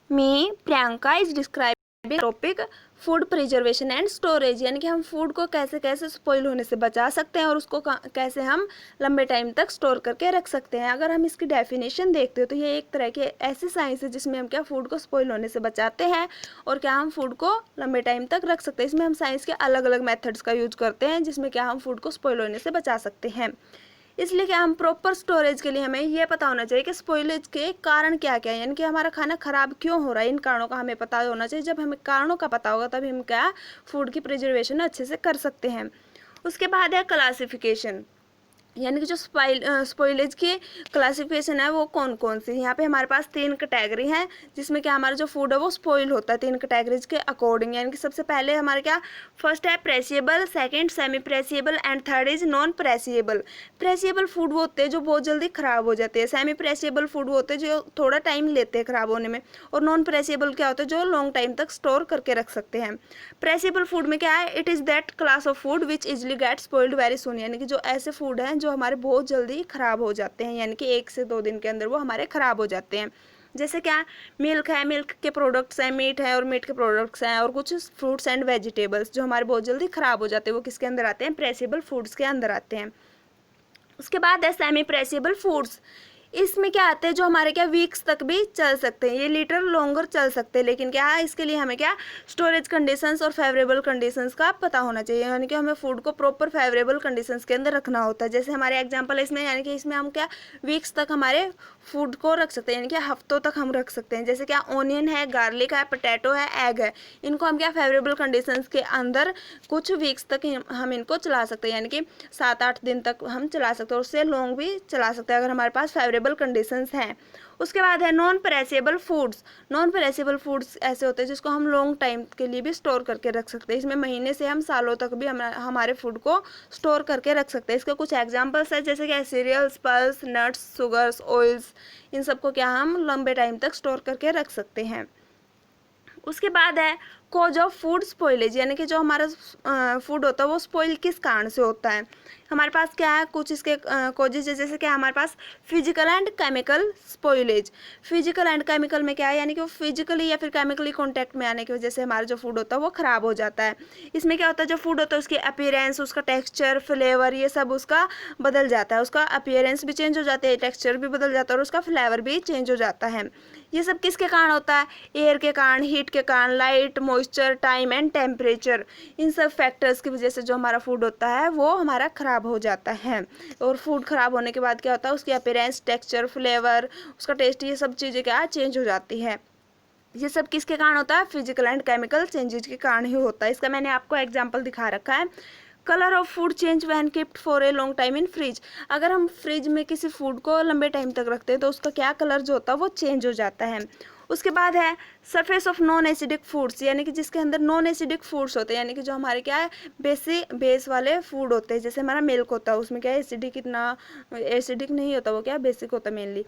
Me Priyanka is describing topic food preservation and storage, यानी कि हम फूड को कैसे कैसे स्पॉइल होने से बचा सकते हैं और उसको कैसे हम लंबे टाइम तक स्टोर करके रख सकते हैं। अगर हम इसकी डेफिनेशन देखते हो तो ये एक तरह की ऐसी साइंस है जिसमें हम क्या फूड को स्पॉइल होने से बचाते हैं और क्या हम फूड को लंबे टाइम तक रख सकते हैं। इसमें हम साइंस के अलग अलग मेथड्स का यूज करते हैं जिसमें क्या हम फूड को स्पॉइल होने से बचा सकते हैं। इसलिए क्या हम प्रॉपर स्टोरेज के लिए हमें यह पता होना चाहिए कि स्पॉइलेज के कारण क्या क्या है, यानी कि हमारा खाना खराब क्यों हो रहा है, इन कारणों का हमें पता होना चाहिए। जब हमें कारणों का पता होगा तभी हम क्या फूड की प्रिजर्वेशन अच्छे से कर सकते हैं। उसके बाद है क्लासिफिकेशन, यानी कि जो स्पॉइलेज की क्लासिफिकेशन है वो कौन कौन सी। यहाँ पे हमारे पास 3 कैटेगरी हैं जिसमें क्या हमारा जो फूड है वो स्पॉइल होता है 3 कैटेगरीज के अकॉर्डिंग। यानी कि सबसे पहले हमारे क्या फर्स्ट है perishable, second semi perishable and third is non perishable. Perishable food वो होते हैं जो बहुत जल्दी ख़राब हो जाते हैं, सेमी प्रेसिएबल फूड वो होते हैं जो थोड़ा टाइम लेते हैं ख़राब होने में, और नॉन प्रेसिएबल क्या होते हैं जो लॉन्ग टाइम तक स्टोर करके रख सकते हैं। प्रेसिएबल फूड में क्या है, it is that class of food which easily gate spoiled very soon, यानी कि जो ऐसे फूड हैं जो हमारे बहुत जल्दी ख़राब हो जाते हैं, यानी कि 1 से 2 दिन के अंदर वो हमारे ख़राब हो जाते हैं। जैसे क्या मिल्क है, मिल्क के प्रोडक्ट्स हैं, मीट है और मीट के प्रोडक्ट्स हैं, और कुछ फ्रूट्स एंड वेजिटेबल्स जो हमारे बहुत जल्दी ख़राब हो जाते हैं वो किसके अंदर आते हैं, प्रेसिएबल फूड्स के अंदर आते हैं। उसके बाद है सेमी प्रेसिएबल फूड्स। इसमें क्या आते हैं जो हमारे क्या वीक्स तक भी चल सकते हैं, ये लीटर लॉन्गर चल सकते हैं, लेकिन क्या है इसके लिए हमें क्या स्टोरेज कंडीशंस और फेवरेबल कंडीशंस का पता होना चाहिए, यानी कि हमें फूड को प्रॉपर फेवरेबल कंडीशंस के अंदर रखना होता है। जैसे हमारे एग्जांपल है इसमें, यानी कि इसमें हम क्या वीक्स तक हमारे फूड को रख सकते हैं, यानी कि हफ्तों तक हम रख सकते हैं। जैसे क्या ऑनियन है, गार्लिक है, पोटैटो है, एग है, इनको हम क्या फेवरेबल कंडीशंस के अंदर कुछ वीक्स तक हम इनको चला सकते हैं, यानी कि 7-8 दिन तक हम चला सकते हैं, उससे लॉन्ग भी चला सकते हैं अगर हमारे पास फेवरेबल कंडीशंस हैं। उसके बाद है नॉन पेरेसेबल फूड्स। नॉन पेरेसेबल फूड्स ऐसे होते हैं जिसको हम लॉन्ग टाइम के लिए भी स्टोर करके रख सकते हैं, इसमें महीने से हम सालों तक भी हमारे फूड को स्टोर करके रख सकते हैं। इसके कुछ एग्जांपल्स है जैसे कि cereals, pulse, nuts, sugars, oils, इन सबको क्या हम लंबे टाइम तक स्टोर करके रख सकते हैं। उसके बाद है कॉज ऑफ फूड स्पॉइलेज, यानी कि जो हमारा फूड होता है वो स्पॉइल किस कारण से होता है। हमारे पास क्या है कुछ इसके कॉजेज, जैसे कि हमारे पास physical and chemical spoilage. Physical and chemical में क्या है, यानी कि वो फिजिकली या फिर केमिकली कॉन्टैक्ट में आने की वजह से हमारा जो फूड होता है वो ख़राब हो जाता है। इसमें क्या होता है जो फूड होता है उसकी अपीयरेंस, उसका टेक्सचर, फ्लेवर, ये सब उसका बदल जाता है, उसका अपीयरेंस भी चेंज हो जाता है, टेक्सचर भी बदल जाता है और उसका फ्लेवर भी चेंज हो जाता है। ये सब किसके कारण होता है, एयर के कारण, हीट के कारण, light, moisture, time and temperature, इन सब फैक्टर्स की वजह से जो हमारा फूड होता है वो हमारा ख़राब हो जाता है। और फूड ख़राब होने के बाद क्या होता है उसकी अपीयरेंस, टेक्सचर, फ्लेवर, उसका टेस्ट, ये सब चीज़ें क्या चेंज हो जाती है। ये सब किसके कारण होता है, फिजिकल एंड केमिकल चेंजेज के कारण ही होता है। इसका मैंने आपको एग्जाम्पल दिखा रखा है। Colour of food change when keeped for a long time in fridge. अगर हम फ्रिज में किसी फूड को लंबे टाइम तक रखते हैं तो उसका क्या कलर जो होता है वो चेंज हो जाता है। उसके बाद है surface of non acidic foods, यानी कि जिसके अंदर नॉन एसिडिक फूड्स होते हैं, यानी कि जो हमारे क्या है बेस वाले फूड होते हैं। जैसे हमारा मिल्क होता है उसमें क्या है एसिडिक, इतना एसिडिक नहीं होता, वो क्या बेसिक होता है मेनली।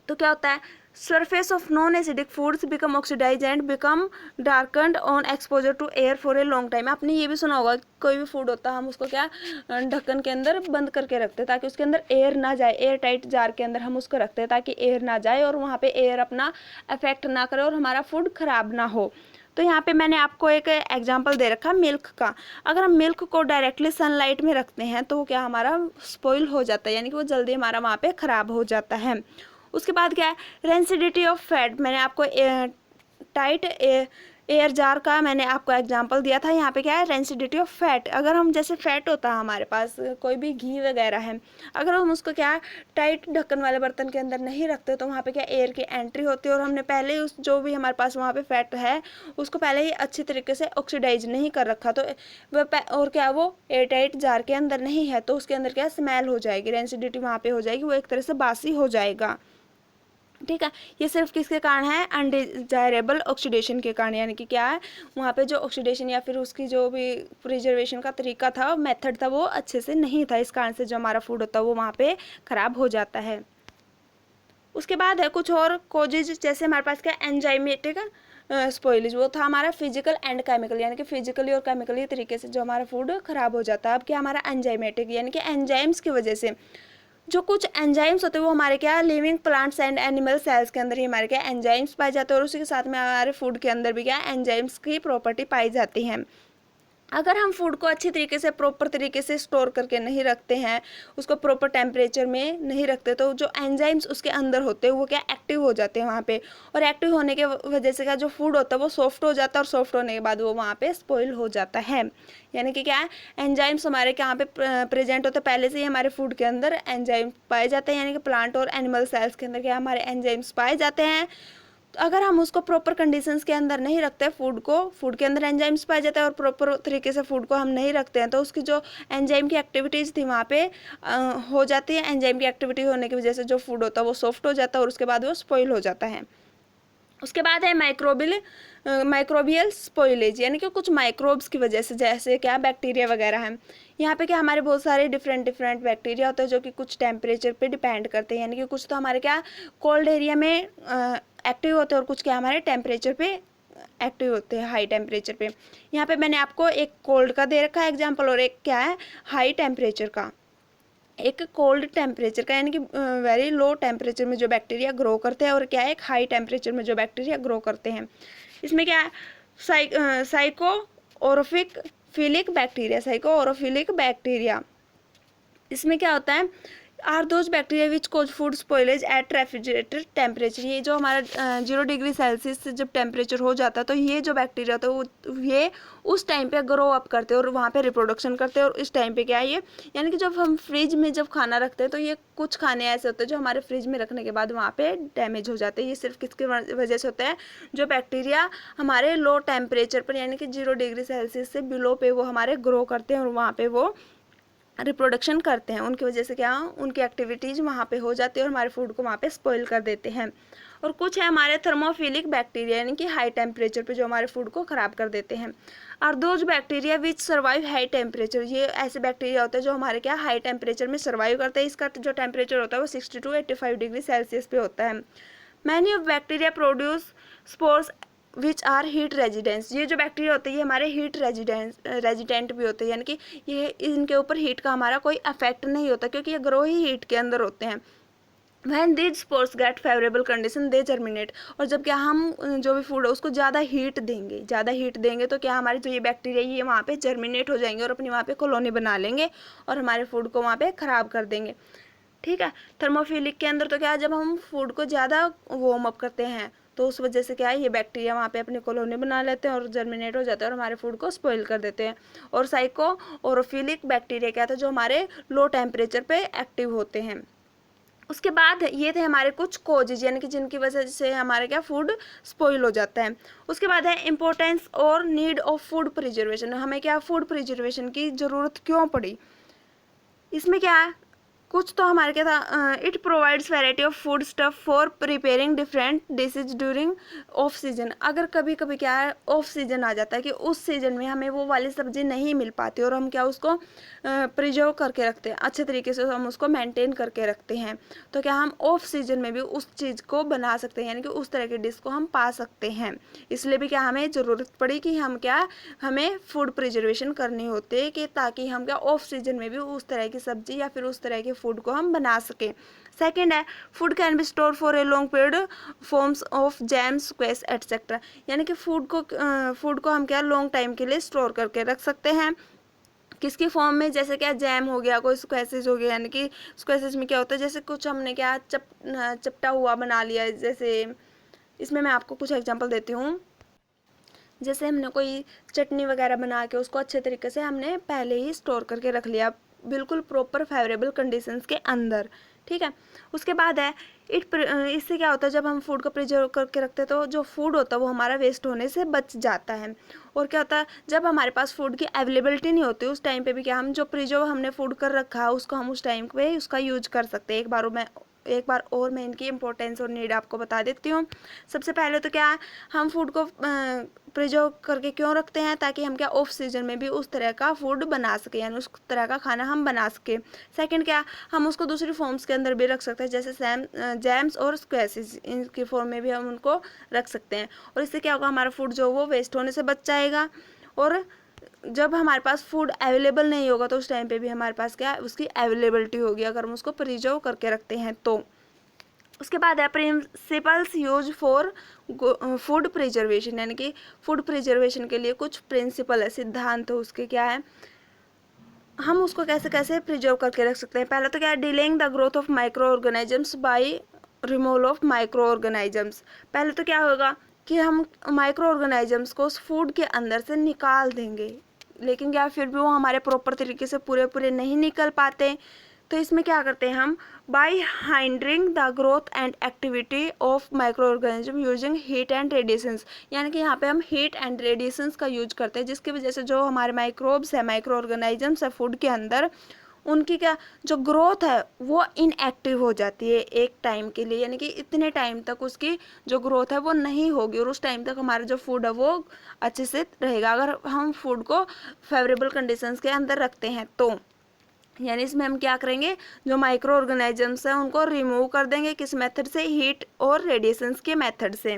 तो क्या होता है surface of non acidic foods become oxidize and become darkened on exposure to air for a long time. आपने ये भी सुना होगा कोई भी फूड होता है हम उसको क्या ढक्कन के अंदर बंद करके रखते हैं ताकि उसके अंदर एयर ना जाए, एयर टाइट जार के अंदर हम उसको रखते हैं ताकि एयर ना जाए और वहाँ पे एयर अपना अफेक्ट ना करे और हमारा फूड खराब ना हो। तो यहाँ पे मैंने आपको एक एग्जांपल दे रखा मिल्क का। अगर हम मिल्क को डायरेक्टली सनलाइट में रखते हैं तो क्या हमारा स्पॉइल हो जाता है, यानी कि वो जल्दी हमारा वहाँ पे ख़राब हो जाता है। उसके बाद क्या है रेंसिडिटी ऑफ फैट। मैंने आपको टाइट एयर जार का मैंने आपको एग्जांपल दिया था। यहाँ पे क्या है रेंसिडिटी ऑफ फैट। अगर हम जैसे फैट होता है हमारे पास कोई भी घी वगैरह है, अगर हम उसको क्या टाइट ढक्कन वाले बर्तन के अंदर नहीं रखते तो वहाँ पे क्या एयर की एंट्री होती है और हमने पहले ही उस जो भी हमारे पास वहाँ पे फैट है उसको पहले ही अच्छी तरीके से ऑक्सीडाइज नहीं कर रखा, तो वह और क्या वो एयर टाइट जार के अंदर नहीं है तो उसके अंदर क्या स्मेल हो जाएगी, रेंसिडिटी वहाँ पे हो जाएगी, वो एक तरह से बासी हो जाएगा। ठीक है, ये सिर्फ किसके कारण है अनडिजायरेबल ऑक्सीडेशन के कारण, यानी कि क्या है वहाँ पे जो ऑक्सीडेशन या फिर उसकी जो भी प्रिजर्वेशन का तरीका था, मेथड था, वो अच्छे से नहीं था, इस कारण से जो हमारा फूड होता है वो वहाँ पे ख़राब हो जाता है। उसके बाद है कुछ और कोजेज, जैसे हमारे पास क्या एंजाइमेटिक स्पॉइलेज, वो था हमारा फिजिकल एंड केमिकल, यानी कि फिजिकली और केमिकली तरीके से जो हमारा फूड ख़राब हो जाता है। अब क्या हमारा एंजाइमेटिक, यानी कि एंजाइम्स की वजह से जो कुछ एंजाइम्स होते हैं वो हमारे क्या living plants and animal cells के अंदर ही हमारे क्या एंजाइम्स पाए जाते हैं, और उसी के साथ में हमारे फूड के अंदर भी क्या एंजाइम्स की प्रॉपर्टी पाई जाती है। अगर हम फूड को अच्छी तरीके से प्रॉपर तरीके से स्टोर करके नहीं रखते हैं, उसको प्रॉपर टेम्परेचर में नहीं रखते, तो जो एंजाइम्स उसके अंदर होते हैं वो क्या एक्टिव हो जाते हैं वहाँ पे, और एक्टिव होने के वजह से क्या जो फूड होता है वो सॉफ्ट हो जाता है, और सॉफ्ट होने के बाद वो वहाँ पे स्पॉइल हो जाता है। यानी कि क्या है, एंजाइम्स हमारे यहाँ पे प्रेजेंट होते हैं, पहले से ही हमारे फूड के अंदर एंजाइम पाए जाते हैं, यानी कि प्लांट और एनिमल सेल्स के अंदर क्या हमारे एंजाइम्स पाए जाते हैं। तो अगर हम उसको प्रॉपर कंडीशंस के अंदर नहीं रखते फूड को, फूड के अंदर एंजाइम्स पाए जाते हैं और प्रॉपर तरीके से फूड को हम नहीं रखते हैं, तो उसकी जो एंजाइम की एक्टिविटीज़ थी वहाँ पे हो जाती है। एंजाइम की एक्टिविटी होने की वजह से जो फूड होता है वो सॉफ्ट हो जाता है और उसके बाद वो स्पॉइल हो जाता है। उसके बाद है माइक्रोबियल स्पॉइलेज, यानी कि कुछ माइक्रोब्स की वजह से, जैसे क्या बैक्टीरिया वगैरह हैं। यहाँ पे क्या हमारे बहुत सारे डिफरेंट बैक्टीरिया होते हैं जो कि कुछ टेम्परेचर पे डिपेंड करते हैं, यानी कि कुछ तो हमारे क्या कोल्ड एरिया में एक्टिव होते हैं और कुछ क्या हमारे टेम्परेचर पे एक्टिव होते हैं, हाई टेम्परेचर पे। यहाँ पे मैंने आपको एक कोल्ड का दे रखा है एग्जाम्पल, और एक क्या है हाई टेम्परेचर का। एक कोल्ड टेम्परेचर का यानी कि वेरी लो टेम्परेचर में जो बैक्टीरिया ग्रो करते हैं, और क्या है एक हाई टेम्परेचर में जो बैक्टीरिया ग्रो करते हैं। इसमें क्या है साइको ओरोफिलिक बैक्टीरिया। इसमें क्या होता है, are those bacteria which cause food spoilage at refrigerator temperature. ये जो हमारा 0 डिग्री सेल्सियस से जब टेम्परेचर हो जाता है, तो ये जो बैक्टीरिया होता है वो ये उस टाइम पे ग्रो अप करते हैं और वहाँ पे रिप्रोडक्शन करते हैं। और इस टाइम पे क्या है ये, यानी कि जब हम फ्रिज में जब खाना रखते हैं, तो ये कुछ खाने ऐसे होते हैं जो हमारे फ्रिज में रखने के बाद वहाँ पे डैमेज हो जाते हैं। ये सिर्फ किसकी वजह से होता है, जो बैक्टीरिया हमारे लो टेम्परेचर पर यानी कि 0 डिग्री सेल्सियस से बिलो पे वो हमारे ग्रो करते हैं और वहाँ पे वो रिप्रोडक्शन करते हैं, उनकी वजह से क्या उनकी एक्टिविटीज़ वहाँ पे हो जाती है और हमारे फूड को वहाँ पे स्पॉइल कर देते हैं। और कुछ है हमारे थर्मोफिलिक बैक्टीरिया, यानी कि हाई टेम्परेचर पे जो हमारे फूड को ख़राब कर देते हैं। और those bacteria which survive high temperature, ये ऐसे बैक्टीरिया होते हैं जो हमारे क्या हाई टेम्परेचर में सर्वाइव करते हैं। इसका जो टेम्परेचर होता है वो 60 to 85 डिग्री सेल्सियस पे होता है। Many of bacteria produce spores which are heat residence. ये जो बैक्टीरिया होते हैं ये हमारे हीट रेजिडेंट भी होते हैं, यानी कि ये इनके ऊपर हीट का हमारा कोई अफेक्ट नहीं होता, क्योंकि ये ग्रो ही हीट के अंदर होते हैं। When these spores get favourable condition they germinate. और जब क्या हम जो भी फूड है उसको ज़्यादा हीट देंगे तो क्या हमारे जो ये बैक्टीरिया ये वहाँ पे जर्मिनेट हो जाएंगे और अपनी वहाँ पे कॉलोनी बना लेंगे और हमारे फूड को वहाँ पे ख़राब कर देंगे। ठीक है, थर्मोफिलिक के अंदर तो क्या है, जब हम फूड को ज़्यादा वार्म अप करते हैं तो उस वजह से क्या है ये बैक्टीरिया वहाँ पे अपनी कॉलोनी बना लेते हैं और जर्मिनेट हो जाते हैं और हमारे फूड को स्पॉइल कर देते हैं। और साइको ओरोफिलिक बैक्टीरिया क्या था, जो हमारे लो टेम्परेचर पे एक्टिव होते हैं। उसके बाद ये थे हमारे कुछ कोजेज, यानी कि जिनकी वजह से हमारे क्या फूड स्पॉइल हो जाता है। उसके बाद है इंपॉर्टेंस और नीड ऑफ फूड प्रिजर्वेशन। हमें क्या फूड प्रिजर्वेशन की ज़रूरत क्यों पड़ी। इसमें क्या है, कुछ तो हमारे क्या था, it provides variety of food stuff for preparing different dishes during off season. अगर कभी कभी क्या है ऑफ सीजन आ जाता है कि उस सीजन में हमें वो वाली सब्जी नहीं मिल पाती और हम क्या उसको प्रिजर्व करके रखते हैं, अच्छे तरीके से हम उसको मेंटेन करके रखते हैं, तो क्या हम ऑफ सीजन में भी उस चीज़ को बना सकते हैं, यानी कि उस तरह की डिश को हम पा सकते हैं। इसलिए भी क्या हमें ज़रूरत पड़ी कि हमें फूड प्रिजर्वेशन करनी होती है, कि ताकि हम क्या ऑफ सीजन में भी उस तरह की सब्जी या फिर उस तरह के फूड को हम बना सकें। सेकेंड है food can be store for a long period forms of jams squash etcetera. यानी कि फूड को हम क्या लॉन्ग टाइम के लिए स्टोर करके रख सकते हैं, किसकी फॉर्म में, जैसे क्या जैम हो गया, कोई स्क्वेसेज हो गया, यानी कि स्क्वेसेज में क्या होता है जैसे कुछ हमने क्या चपटा हुआ बना लिया। जैसे इसमें मैं आपको कुछ एग्जांपल देती हूँ। जैसे हमने कोई चटनी वगैरह बना के उसको अच्छे तरीके से हमने पहले ही स्टोर करके रख लिया, बिल्कुल प्रॉपर फेवरेबल कंडीशंस के अंदर। ठीक है, उसके बाद है इससे क्या होता है, जब हम फूड को प्रिजर्व करके रखते हैं तो जो फूड होता है वो हमारा वेस्ट होने से बच जाता है। और क्या होता है, जब हमारे पास फूड की अवेलेबिलिटी नहीं होती उस टाइम पे भी क्या हम जो प्रिजर्व हमने फूड कर रखा है उसको हम उस टाइम पे उसका यूज कर सकते हैं। एक बार और मैं इनकी इंपॉर्टेंस और नीड आपको बता देती हूँ। सबसे पहले तो क्या है, हम फूड को प्रिजर्व करके क्यों रखते हैं, ताकि हम क्या ऑफ सीजन में भी उस तरह का फूड बना सकें, यानी उस तरह का खाना हम बना सकें। सेकंड क्या, हम उसको दूसरी फॉर्म्स के अंदर भी रख सकते हैं, जैसे जैम्स और स्क्वैशेस, इनकी फॉर्म में भी हम उनको रख सकते हैं। और इससे क्या होगा, हमारा फूड जो वो वेस्ट होने से बच जाएगा। और जब हमारे पास फूड अवेलेबल नहीं होगा तो उस टाइम पे भी हमारे पास क्या उसकी अवेलेबिलिटी होगी अगर हम उसको प्रिजर्व करके रखते हैं तो। उसके बाद है principles use for food preservation, यानी कि फूड प्रिजर्वेशन के लिए कुछ प्रिंसिपल है, सिद्धांत है उसके क्या है, हम उसको कैसे कैसे प्रिजर्व करके रख सकते हैं। पहला तो क्या है, delaying the growth of micro organisms by removal of micro organisms. पहले तो क्या होगा कि हम माइक्रो ऑर्गेनिजम्स को उस फूड के अंदर से निकाल देंगे, लेकिन क्या फिर भी वो हमारे प्रॉपर तरीके से पूरे पूरे नहीं निकल पाते। तो इसमें क्या करते हैं हम, by hindering the growth and activity of micro organism using heat and radiations, यानी कि यहाँ पे हम हीट एंड रेडिएशंस का यूज करते हैं, जिसकी वजह से जो हमारे माइक्रोब्स है, माइक्रो ऑर्गेनिजम्स है फूड के अंदर, उनकी क्या जो ग्रोथ है वो इनएक्टिव हो जाती है एक टाइम के लिए, यानी कि इतने टाइम तक उसकी जो ग्रोथ है वो नहीं होगी और उस टाइम तक हमारा जो फूड है वो अच्छे से रहेगा अगर हम फूड को फेवरेबल कंडीशंस के अंदर रखते हैं तो। यानी इसमें हम क्या करेंगे, जो माइक्रो ऑर्गेनिजम्स हैं उनको रिमूव कर देंगे, किस मेथड से, हीट और रेडिएशंस के मेथड से।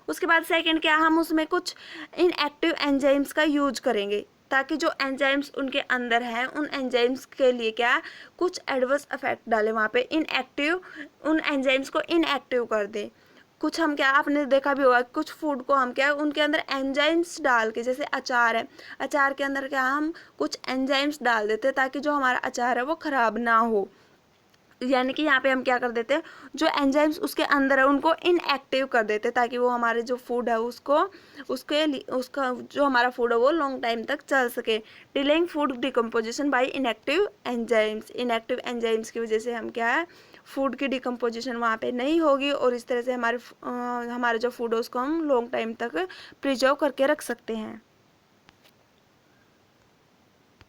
उसके बाद सेकंड क्या, हम उसमें कुछ इनएक्टिव एंजाइम्स का यूज करेंगे ताकि जो एंजाइम्स उनके अंदर हैं उन एंजाइम्स के लिए क्या कुछ एडवर्स इफेक्ट डालें, वहाँ पे इनएक्टिव उन एंजाइम्स को इनएक्टिव कर दें। कुछ हम क्या, आपने देखा भी होगा कुछ फूड को हम क्या उनके अंदर एंजाइम्स डाल के, जैसे अचार है, अचार के अंदर क्या हम कुछ एंजाइम्स डाल देते हैं ताकि जो हमारा अचार है वो ख़राब ना हो। यानी कि यहाँ पे हम क्या कर देते हैं, जो एंजाइम्स उसके अंदर है उनको इनएक्टिव कर देते हैं ताकि वो हमारे जो फूड है उसका जो हमारा फूड है वो लॉन्ग टाइम तक चल सके। Delaying food decomposition by inactive enzymes, inactive enzymes की वजह से हम क्या है फूड की डिकम्पोजिशन वहाँ पे नहीं होगी और इस तरह से हमारे जो फूड है उसको हम लॉन्ग टाइम तक प्रिजर्व करके रख सकते हैं।